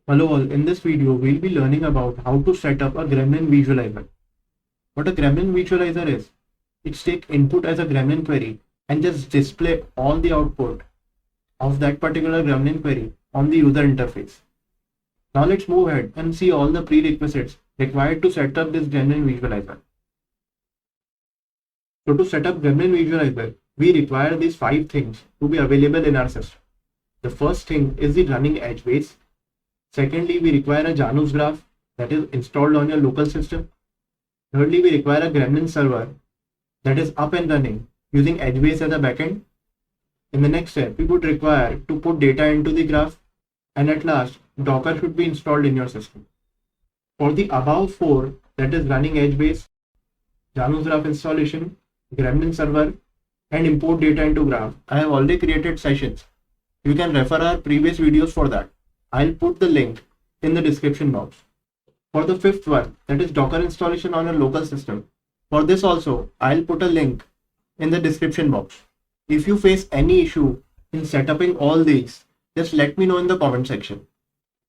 Hello all, in this video we'll be learning about how to set up a Gremlin visualizer. What a Gremlin visualizer is, it's take input as a Gremlin query and just display all the output of that particular Gremlin query on the user interface. Now let's move ahead and see all the prerequisites required to set up this Gremlin visualizer. So to set up Gremlin visualizer, we require these 5 things to be available in our system. The first thing is the running edge base. Secondly, we require a Janus graph that is installed on your local system. Thirdly, we require a Gremlin server that is up and running using Edgebase as a backend. In the next step, we would require to put data into the graph, and at last, Docker should be installed in your system. For the above 4, that is running Edgebase, Janus graph installation, Gremlin server, and import data into graph, I have already created sessions. You can refer our previous videos for that. I'll put the link in the description box. For the 5th one, that is Docker installation on a local system. For this also, I'll put a link in the description box. If you face any issue in setting all these, just let me know in the comment section.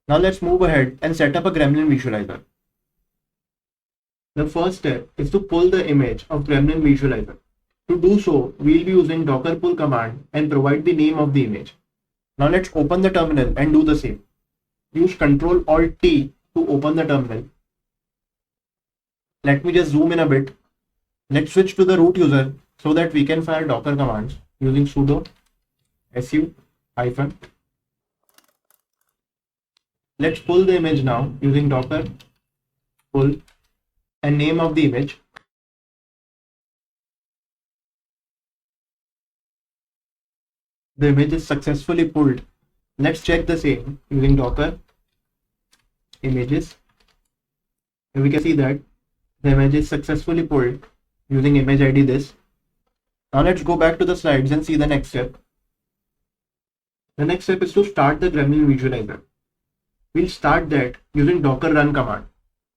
Now let's move ahead and set up a Gremlin visualizer. The first step is to pull the image of Gremlin visualizer. To do so, we'll be using docker pull command and provide the name of the image. Now let's open the terminal and do the same. Use Ctrl Alt T to open the terminal. Let me just zoom in a bit. Let's switch to the root user so that we can fire docker commands using sudo su -. Let's pull the image now using docker pull and name of the image. The image is successfully pulled. Let's check the same using docker images. And we can see that the image is successfully pulled using image ID this. Now let's go back to the slides and see the next step. The next step is to start the Gremlin visualizer. We'll start that using docker run command.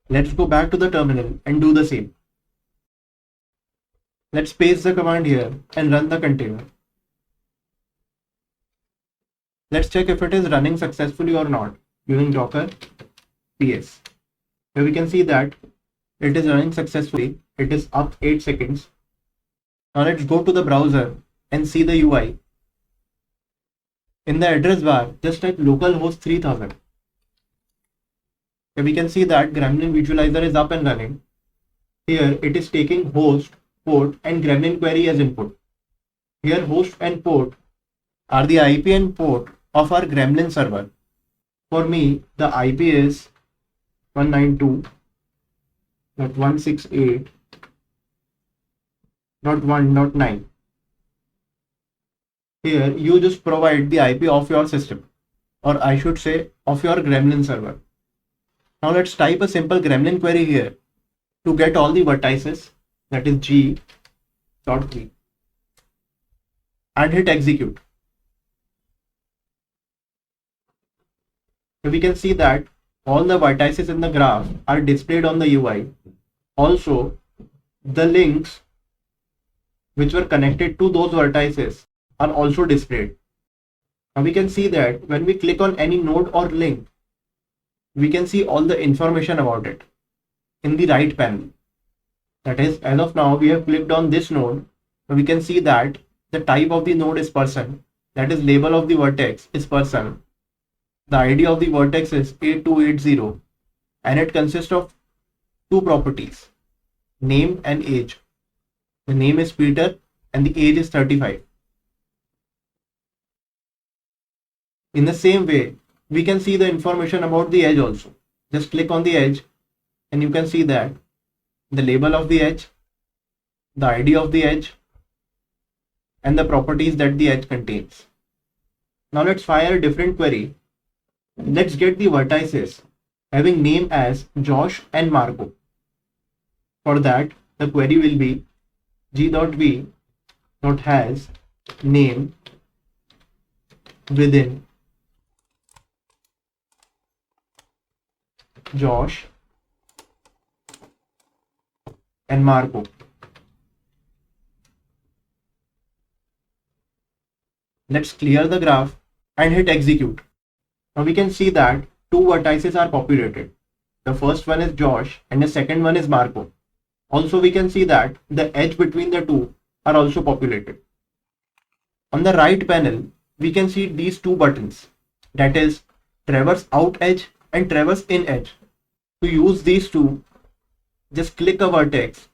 Let's go back to the terminal and do the same. Let's paste the command here and run the container. Let's check if it is running successfully or not using docker ps. Here we can see that it is running successfully. It is up 8 seconds. Now let's go to the browser and see the UI. In the address bar, just type localhost 3000. Here we can see that Gremlin visualizer is up and running. Here it is taking host, port and Gremlin query as input. Here host and port are the IP and port of our Gremlin server. For me, the IP is 192.168.1.9. Here you just provide the IP of your system, or I should say of your Gremlin server. Now let's type a simple Gremlin query here to get all the vertices, that is g.v, and hit execute. So we can see that all the vertices in the graph are displayed on the UI. Also, the links which were connected to those vertices are also displayed. Now we can see that when we click on any node or link, we can see all the information about it in the right panel. That is, as of now, we have clicked on this node. We can see that the type of the node is person, that is, label of the vertex is person. The ID of the vertex is 8280 and it consists of 2 properties, name and age. The name is Peter and the age is 35. In the same way, we can see the information about the edge also. Just click on the edge and you can see that the label of the edge, the ID of the edge, and the properties that the edge contains. Now let's fire a different query. Let's get the vertices having name as Josh and Marco. For that, the query will be g.v.has name within Josh and Marco. Let's clear the graph and hit execute. Now we can see that two vertices are populated. The first one is Josh and the second one is Marco. Also, we can see that the edge between the two are also populated. On the right panel, we can see these two buttons, that is traverse out edge and traverse in edge. To use these two, just click a vertex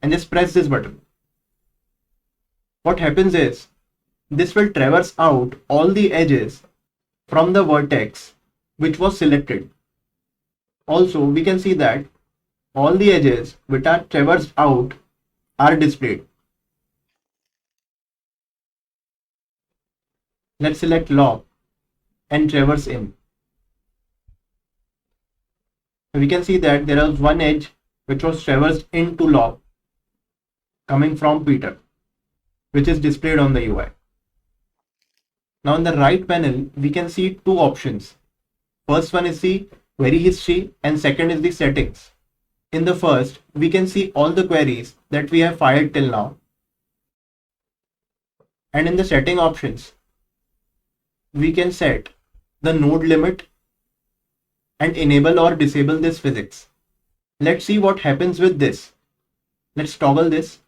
and just press this button. What happens is this will traverse out all the edges from the vertex which was selected. Also, we can see that all the edges which are traversed out are displayed. Let's select lob and traverse in. We can see that there was one edge which was traversed into lob coming from Peter, which is displayed on the UI. Now on the right panel, we can see two options. First one is the query history and second is the settings. In the first, we can see all the queries that we have fired till now. And in the setting options, we can set the node limit and enable or disable this physics. Let's see what happens with this. Let's toggle this.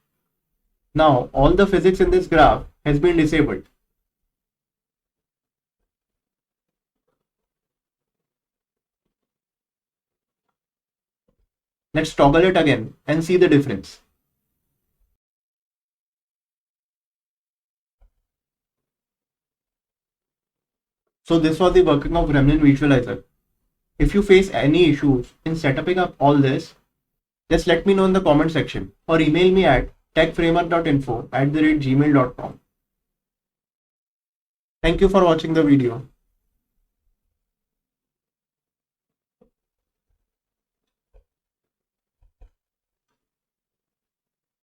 Now all the physics in this graph has been disabled. Let's toggle it again and see the difference. So this was the working of Gremlin Visualizer. If you face any issues in setting up all this, just let me know in the comment section or email me at techframer.info@gmail.com. Thank you for watching the video.